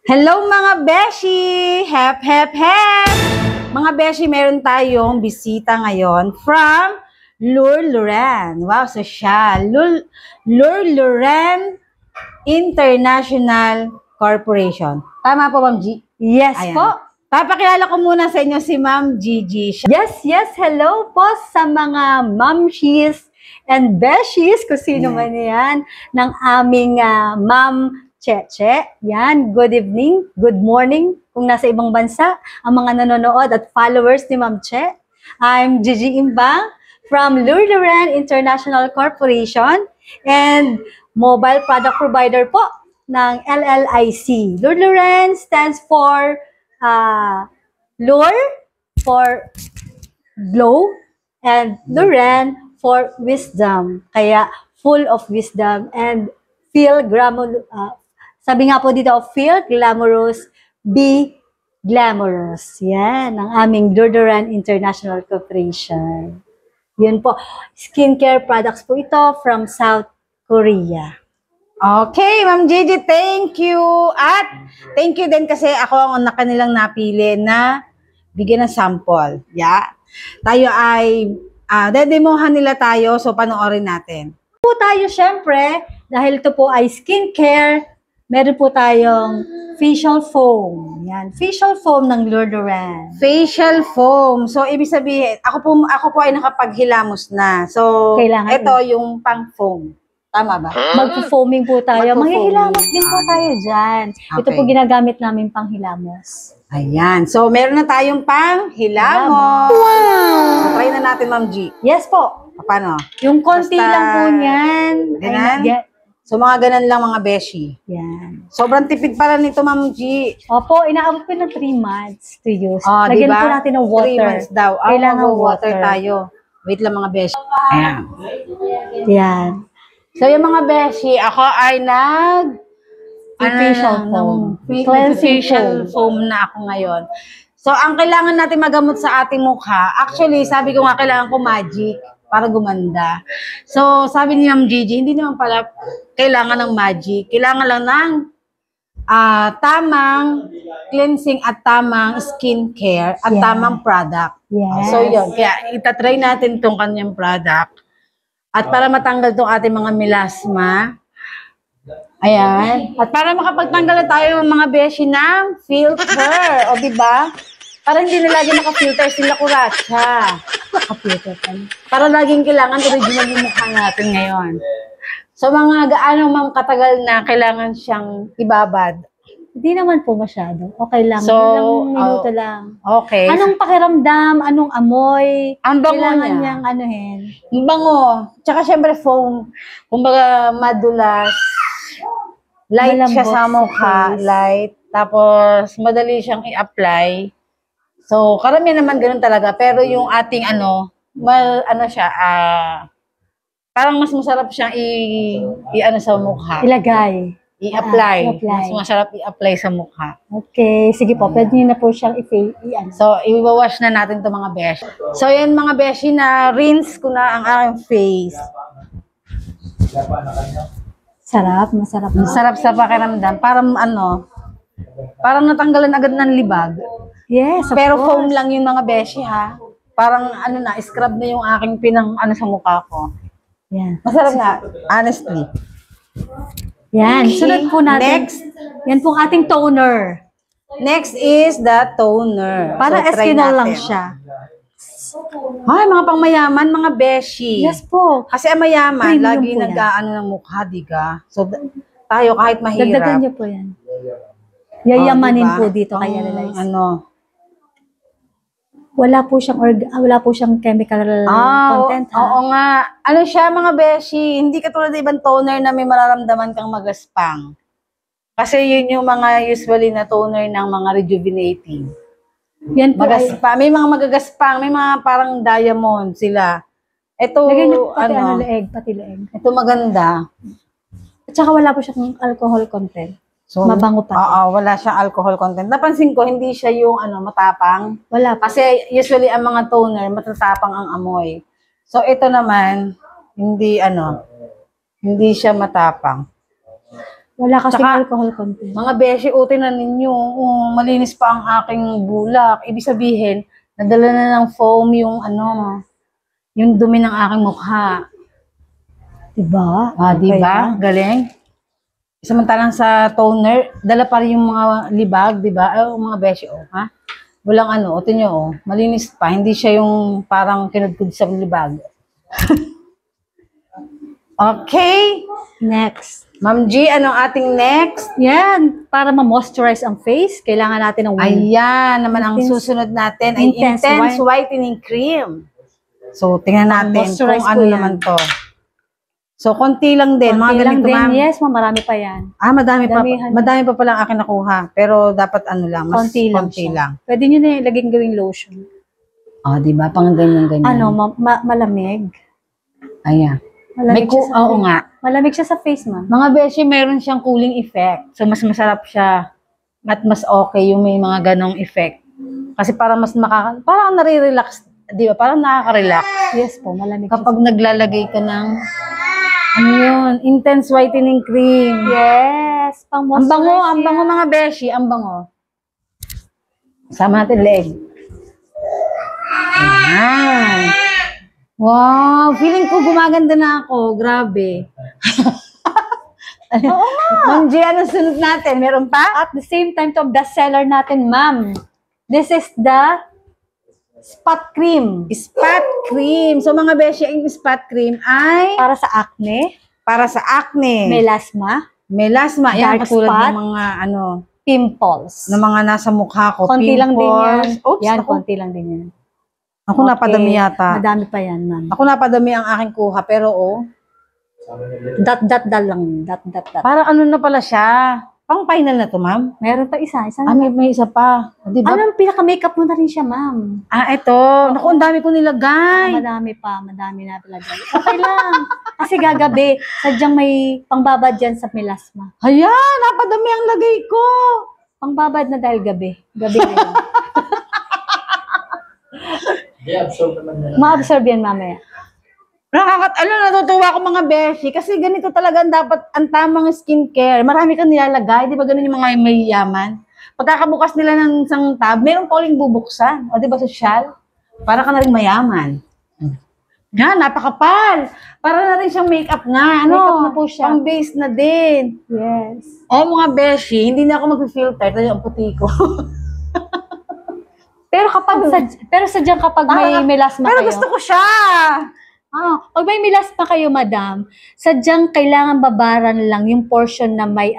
Hello mga beshi! Hep, hep, hep! Mga beshi, meron tayong bisita ngayon from Lurluren. Wow, social. Lurluren International Corporation. Tama po, Ma'am G? Yes po. Papakilala ko muna sa inyo si Ma'am Gigi. Yes. Hello po sa mga mamshis and beshies, kung sino man yan, ng aming Ma'am Cheche. Yan, good evening, good morning, kung nasa ibang bansa, ang mga nanonood at followers ni Ma'am Che. I'm Gigi Imbang from Lurluren International Corporation and mobile product provider po ng LLIC. Lurluren stands for Lure for glow and Luren for wisdom. Kaya full of wisdom and feel glamorous. Sabi nga po dito, feel glamorous, be glamorous. Yan, ang aming Lurluren International Corporation. Yun po, skincare products po ito from South Korea. Okay, Ma'am Gigi, thank you. At thank you din kasi ako ang kanilang napili na bigyan ng sample. Yeah. Tayo ay, dedemohan nila tayo, so panoorin natin. Po tayo syempre, dahil ito po ay skincare, meron po tayong facial foam. Yan, facial foam ng Lurluren. Facial foam. So, ibig sabihin, ako po ay nakapaghilamos na. So, Kailangan ito yung pang foam. Tama ba? Magpo-foaming po tayo. Magpo-foaming. Manghihilamos din po tayo dyan. Ito po Okay. ginagamit namin pang hilamos. Ayan. So, meron na tayong pang hilamos. Wow! So, try na natin, Ma'am G. Yes po. Paano? Yung konti Basta lang po niyan. Ganan? So, mga ganan lang mga beshi. Yan. Sobrang tipid pala nito, Ma'am G. Opo, inaabot po ng 3 months to use. Oh, Lagyan diba? po natin ng 3 water. months daw. Kailangan water water. tayo. Wait lang mga beshi. Ayan. Yan. So, yung mga beshi, ako ay Facial foam. Cleansing facial foam na ako ngayon. So, ang kailangan natin magamot sa ating mukha, actually, sabi ko nga, kailangan ko magic para gumanda. So, sabi ni Ma'am Gigi, hindi naman pala kailangan ng magic. Kailangan lang ng tamang cleansing at tamang skincare at Yeah. tamang product. Yes. So, yun. Kaya, itatry natin itong kanyang product. At para matanggal itong ating mga melasma, ayan. At para makapagtanggal na tayo mga beshi ng filter. O, diba? Para hindi na lagi naka-filter sila kuratsa. Naka-filter pa. Para laging kailangan original yung mukha natin ngayon. So, mga gaano mang katagal na kailangan siyang ibabad. Hindi naman po masyado. Okay lang. So, ilang minuto lang. Okay. Anong pakiramdam? Anong amoy? Ang bango Kailangan niya. niyang anuhin. Ang bango. Tsaka syempre foam. Kumbaga madulas. Light siya Malambot sa sa mukha. face. Light. Tapos madali siyang i-apply. So, karamihan naman ganun talaga. Pero yung ating parang mas masarap siyang i-ano sa mukha. Ilagay. I-apply. i-apply. Mas masarap i-apply sa mukha. Okay. Sige po. Pwede niyo na po siyang i-ano. So, i-wash na natin to mga beshi. So, yan mga beshi na rinse ko na ang aking face. Sarap. Masarap. Masarap sa pakiramdam. Parang parang natanggalan agad ng libag. Yes, of Pero course. foam lang yung mga beshi ha. Parang scrub na yung aking sa mukha ko. Yan. Masarap na, honestly. Yan. Sunod po natin. Next. Yan po ating toner. Next is the toner. Para So, try eskinol lang natin. siya. Ay, mga pangmayaman, mga beshi. Yes po. Kasi ang mayaman, Premium lagi po yan. nag-aano ng mukha, diga. So, tayo kahit mahirap. Dagdagan niyo po yan. Yayamanin diba? po dito kaya realize. Wala po siyang chemical content ha. Oo nga. Ano siya mga beshi, hindi katulad ng ibang toner na may mararamdaman kang magaspang. Kasi yun yung mga usually na toner ng mga rejuvenating. Yan po ay, May mga magagaspang, may mga parang diamond sila. Ito, lagyan niyo po pati leeg. Ito maganda. At saka wala po siyang alcohol content. So, Mabango pa. Oo, wala siyang alcohol content. Napansin ko, hindi siya yung matapang. Wala po. Kasi usually ang mga toner, matatapang ang amoy. So, ito naman, hindi siya matapang. Wala kasing Tsaka, alcohol content. Mga beshi, na ninyo. Malinis pa ang aking bulak. Ibig sabihin, nadala na ng foam yung yung dumi ng aking mukha. Diba? Diba? Galing. Samantalang sa toner, dala pa rin yung mga libag, diba? Mga beshi, ha? Walang tingnan malinis pa. Hindi siya yung parang kinudkud sa libag. Okay. Next. Ma'am G, anong ating next? Yan. Para ma-moisturize ang face, kailangan natin ng Ayan, naman ang susunod natin ay Intense Whitening Cream. So, tingnan natin kung Moisturize ano po yan. naman to. So, konti lang din. Konti Mga lang ganito, din. ma'am. Yes, marami pa yan. Damihan. Madami pa pala ang akin nakuha. Pero dapat lang, mas Konti lang konti siya. lang. Pwede nyo na laging gawing lotion. Diba? Pang ganyan-ganyan. Malamig. Ayan. Malamig siya sa face. nga. Malamig siya sa face, ma'am. Mga beshi, meron siyang cooling effect. So, mas masarap siya. At mas okay yung may mga ganong effect. Kasi para mas parang nare-relax. Di ba? Parang nakaka-relax. Yes po, malamig Kapag naglalagay ka ng, Intense Whitening Cream. Yes, pang Ang moisturize. bango mga beshi, ang bango. Sama natin leg. Ayan. Wow, feeling ko gumaganda na ako. Grabe. Oo nga. Ma'am G, anong sunod natin? Meron pa? At the same time, to best seller natin, ma'am. This is the spot cream. Spot cream. So mga beshi, ang spot cream ay Para sa acne, para sa acne. melasma, Melasma. Yan, Dark katulad spot. ng mga pimples. ng mga nasa mukha ko. Konti lang din yan. Pimples. Oops, Yan, ako, konti lang din yan. ako napadami yata. Madami pa yan, ma'am. Ako napadami ang aking kuha. Pero Dot lang. Dot. parang na pala siya. Pang final na to, ma'am. Meron pa isa. Isa na. May isa pa. Di ba? Ano, pinaka-makeup mo na rin siya, ma'am. Ito. Naku, ang dami ko nilagay. Madami na talaga. Okay lang. Kasi gagabi, sadyang may pangbabad dyan sa melasma. Ayan, napadami ang lagay ko. Pangbabad na dahil gabi. Gabi na yun. Ma-absorb yan mamaya. Natutuwa ko mga beshi. Kasi ganito talaga dapat ang tamang skincare. Marami kang nilalagay. Di ba ganun yung mga may yaman? Pagkakabukas nila ng isang tab, meron pa uling bubuksan. O di ba sosyal? Para ka na rin mayaman. Yan, napakapal. Para na rin siyang makeup nga. Makeup na po siya. Pang base na din. Yes. Mga beshi, hindi na ako mag-filter. Ito yung puti ko. Pero sadyang kapag may melasma Pero kayo. gusto ko siya. Pag may melasma kayo, madam, sadyang kailangan babaran lang yung portion na may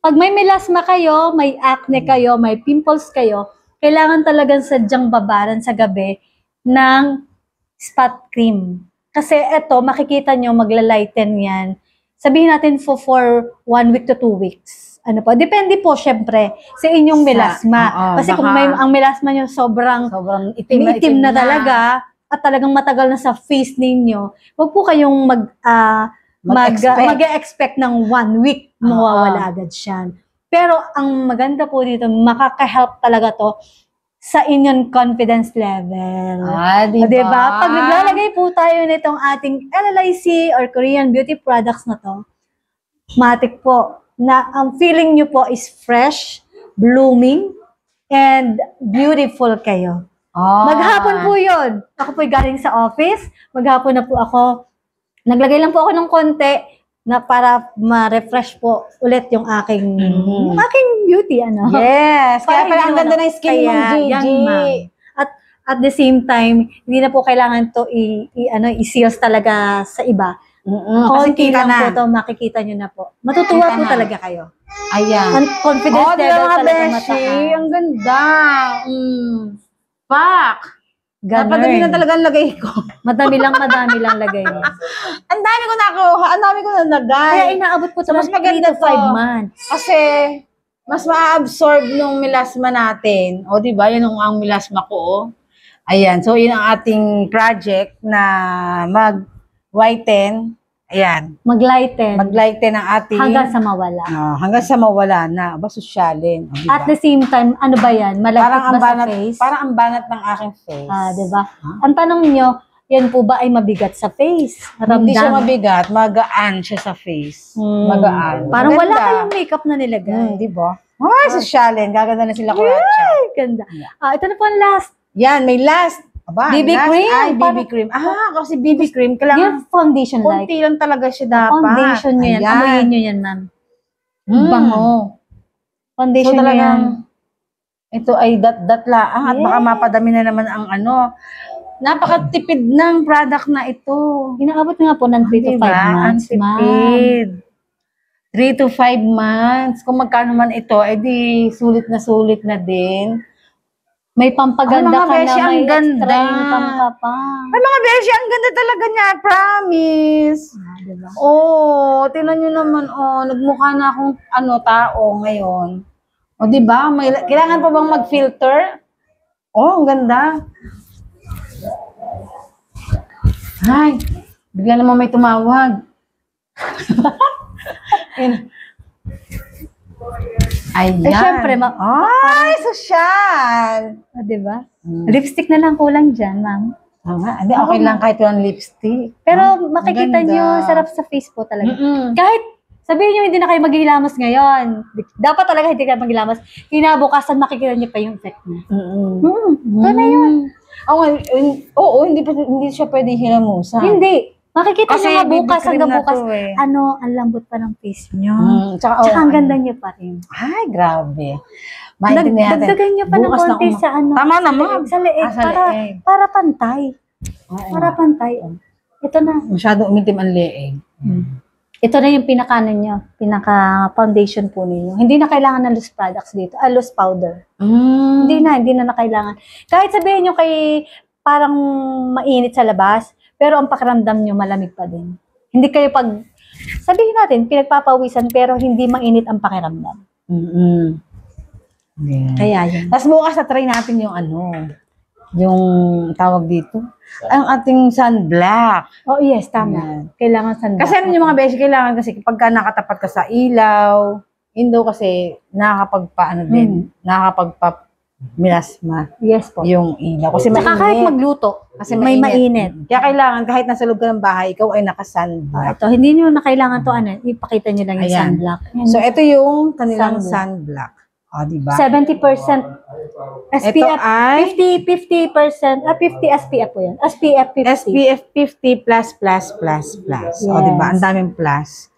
Pag may melasma kayo, may acne kayo, may pimples kayo, kailangan talagang sadyang babaran sa gabi ng spot cream. Kasi eto, makikita nyo, maglalighten yan. Sabihin natin for 1 week to 2 weeks. Depende po, syempre, sa inyong melasma. Kasi kung ang melasma nyo sobrang itim na talaga, at talagang matagal na sa face ninyo, huwag po kayong mag-expect ng 1 week mawawala agad siya. Pero ang maganda po dito, makaka-help talaga to sa inyong confidence level. Diba? Pag naglalagay po tayo nitong ating LLIC or Korean beauty products na to, matik po na ang feeling nyo po is fresh, blooming, and beautiful kayo. Maghapon po yun. Ako po'y galing sa office. Maghapon na po ako. Naglagay lang po ako ng konti na para ma-refresh po ulit yung aking beauty. Yes. Kaya pala ang ganda ng skin mo, Gigi. At the same time, hindi na po kailangan to i-seals talaga sa iba. Konti lang po to, makikita nyo na po. Matutuwa po talaga kayo. Ayan. Confidence level talaga mataas. Ang ganda. Fuck! Napadami na talaga ang lagay ko. Madami lang lagay mo. Ang dami ko nakuha. Ang dami ko nalagay. Kaya inaabot po ito mas ng 3 maganda to 5 months. Kasi, mas ma-absorb nung melasma natin. O, di ba? Yan ang melasma ko. Ayan. So, yun ang ating project na mag-whiten. Ayan. Mag-lighten. Mag-lighten ang ating... Hanggang sa mawala. hanggang sa mawala na. Sosyalin. Diba? At the same time, ano ba yan? Malapit ba sa face? Parang ang banat ng aking face. Diba? Ang tanong niyo, yan po ba ay mabigat sa face? Hindi siya Ramdam. mabigat, magaan siya sa face. Magaan. Parang wala Maganda. kayong makeup na nilagay. Di ba? Ay, sosyalin. Gaganda na sila Kuratsa. Ganda. Ito na po ang last. Yan, may last. Aba, BB last cream. ay BB Parang- cream. Kasi BB cream, kailangan Yung foundation like. konti lang talaga siya dapat. Foundation nyo yan. Ayan. Amoyin nyo yan, ma'am. Mm. Bango. Foundation So nyo yan. talagang, ito ay dat laang at Yes. baka mapadami na naman ang ano. Napakatipid ng product na ito. Inaabot nga po ng 3 to 5 Diba? months, Ang ma'am. tipid. 3 to 5 months. Kung magkano man ito, edi sulit na din. May pampaganda Ang mga ka na, beshi, ang may ganda. extra income ka pa. Ay mga beshi, ang ganda talaga niya, promise. Diba? Tingnan nyo naman, nagmukha na akong tao ngayon. Di ba? Kailangan pa bang mag-filter? Ang ganda. Ay, bigla naman may tumawag. Ayan. syempre, Ay, sosyal. Diba? Lipstick na lang kulang dyan, ma'am. Hindi, okay lang kahit walang lipstick. Pero makikita ganda. nyo, sarap sa face po talaga. Mm-mm. Kahit sabihin nyo hindi na kayo maghihilamos ngayon. Dapat talaga hindi kayo maghihilamos. Kinabukasan makikita nyo pa yung effect niya. Ito na yun. Hindi siya pwede hilamusan. Hindi. Makikita Kasi nyo nga bukas BB cream hanggang na bukas. to eh. Ang lambot pa ng face nyo. Tsaka Tsaka ang ganda nyo pa rin. Ay, grabe. Maintindihan natin. Dagdagan nyo pa ng Bukas na konti sa ano. Tama naman. Sa leeg. Sa leeg. Para pantay. Oo Para nga. pantay. Ito na. Masyado umitim ang leeg. Ito na yung pinaka nyo. Pinaka-foundation po ninyo. Hindi na kailangan ng loose products dito. Loose powder. Hindi na kailangan. Kahit sabihin nyo kay parang mainit sa labas, pero ang pakiramdam nyo malamig pa din. Hindi kayo sabihin natin, pinagpapawisan, pero hindi mainit ang pakiramdam. Yeah. Kaya yun. Tapos bukas na try natin yung yung tawag dito, ang ating sunblock. Oh yes, tama. Yan. Kailangan sanda. Kasi yung mga beshi, kailangan kasi pagka nakatapat ka sa ilaw, indo kasi nakakapagpa-milasma Yes po. yung ilaw. Kasi Saka kahit mainit. magluto, Kasi may mainit. Kaya kailangan, kahit nasa loob ka ng bahay, ikaw ay naka-sunblock. Ito, hindi nyo na kailangan to ipakita nyo lang yung Ayan. sunblock. So, ito yung kanilang Sunblock. sunblock. Diba? 70% Ito SPF, ay 50% 50 SPF po yan. SPF 50. SPF 50 plus. Yes. Diba? Ang daming plus.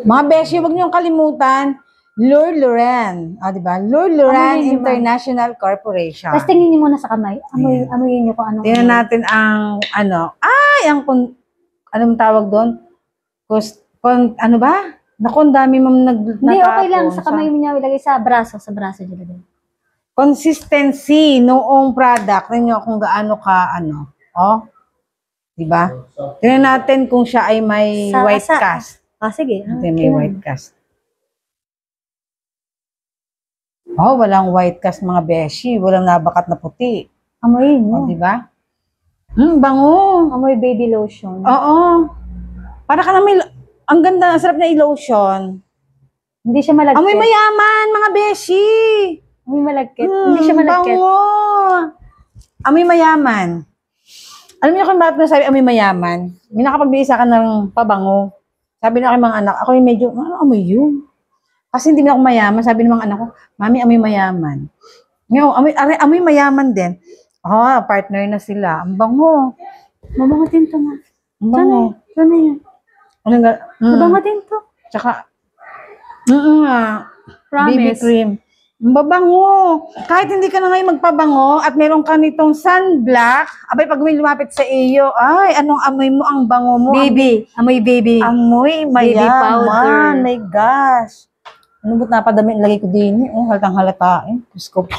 Mga beshi, huwag niyong kalimutan, Lure Loren. Diba? Lure Loren Amoyin niyo, ma'am. International Corporation. Tapos tingin nyo muna sa kamay. Amoyin nyo kung anong. Tingnan natin ang anong tawag doon? Ano ba? Naku, ang dami mong Hindi, okay lang. natapon. Sa kamay mo niya ilagay sa braso. Sa braso nyo lagay. Consistency noong product. Tingnan nyo kung gaano ka, diba? Tingnan natin kung siya ay may white cast. Sige. Ito may white cast. Walang white cast mga beshi. Walang nabakat na puti. Amoyin mo. Diba? Bango. Amoy baby lotion. Oo. Para ka na ang ganda, ang sarap na i-lotion. Hindi siya malagkit. Amoy mayaman, mga beshi. Amoy malagkit. Hindi siya malagkit. Bango. Amoy mayaman. Alam niyo kung bakit nasabi amoy mayaman? May nakapagbigay sa akin ng pabango. Sabi na aking mga anak, ako yung medyo, amoy yun? Kasi hindi na ako mayaman. Sabi ng mga anak ko, Mami, amoy mayaman. Amoy mayaman din. Partner na sila. Ang bango. Mabango din to, ma. Ang bango. Sana yan. Mabango din to. Tsaka, nga. Promise. BB cream. Mabango. Kahit hindi ka na ngayon magpabango at meron ka nitong sunblock, abay pag may lumapit sa iyo, ay, anong amoy mo? Ang bango mo. Baby. Amoy baby. Amoy Baby powder. mayaman. My gosh. Ano ba't napadami lagay ko din? Halatang halata. Diyos ko po.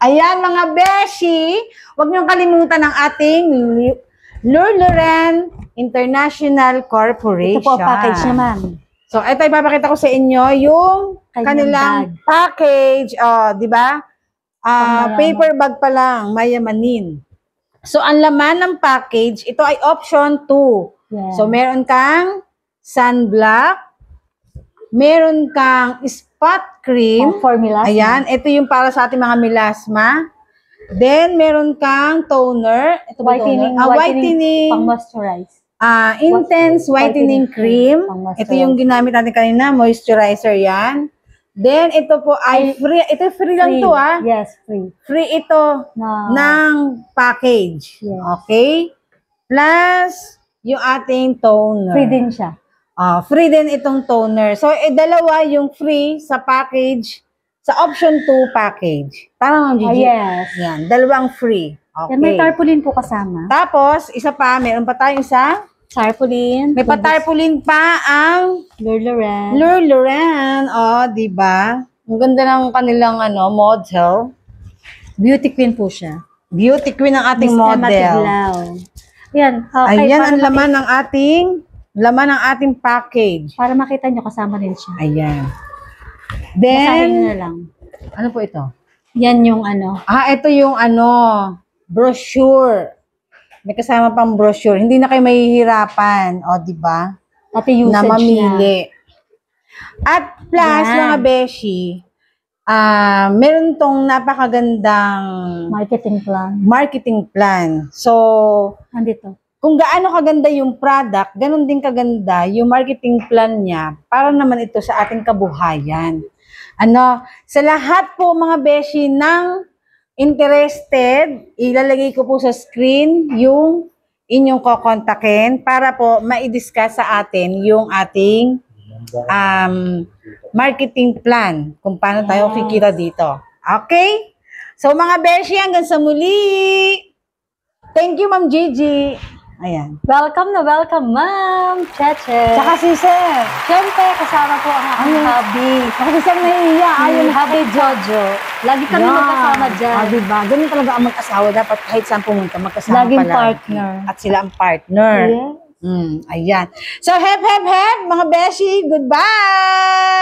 Ayan mga beshi, huwag niyong kalimutan ang ating Lure Loren International Corporation. Ito po, package naman. So, ito ipapakita ko sa inyo yung kanilang package. Di ba? Paper bag pa lang, mayamanin. So, ang laman ng package, ito ay option 2. Yeah. So, meron kang sunblock, meron kang spot cream. Formulas. Ayan, ito yung para sa ating mga melasma. Then, meron kang toner. Ito ba Whitening, toner? Whitening. pang-moisturize. Intense whitening cream. Pang-moisturize. Ito yung ginamit natin kanina, moisturizer yan. Then, ito po ay free. Ito free lang to Yes, free. Free ito ng package. Yes. Okay? Plus, yung ating toner. Free din siya. Free din itong toner. So, dalawa yung free sa package, sa option 2 package. Tama, Ma'am Gigi? Yes. Yan, dalawang free. Okay. Yan, may tarpaulin po kasama. Tapos, isa pa, meron pa tayong isa. Tarpaulin. May pa-tarpaulin pa ang Lurluran. Lurluran. Di ba? Ang ganda ng kanilang model. Beauty queen po siya. Beauty queen ang ating Miss Emma model. Tiglao. Yan. Ayan ang laman ng ating package. Para makita nyo, kasama din siya. Ayan. Basahin nyo Then, na lang. ano po ito? Yan yung Ito yung brochure. May kasama pang brochure. Hindi na kayo mahihirapan. Di ba? pati usage Na mamili. niya. At plus, Yan. mga beshi, meron tong napakagandang marketing plan. So, Andito. kung gaano kaganda yung product, ganun din kaganda yung marketing plan niya para naman ito sa ating kabuhayan. Sa lahat po mga beshi ng interested, ilalagay ko po sa screen yung inyong kokontakin para po ma-discuss sa atin yung ating marketing plan kung paano tayo kikita dito. Okay? So mga beshi, hanggang sa muli. Thank you, Ma'am Gigi. Ayan. Welcome na welcome, Ma'am Cheche. Tsaka si Sir. Siyempre, kasama po ang aking hubby. Tsaka si Sir nahihiya. Ayun, hubby Jojo. Lagi kami magkasama dyan. Diba? Ganun talaga ang mag-asawa. Dapat kahit saan pumunta, magkasama Laging pala. partner. At sila ang partner. Yes. Ayan. So, hep, hep, hep, mga beshi. Goodbye!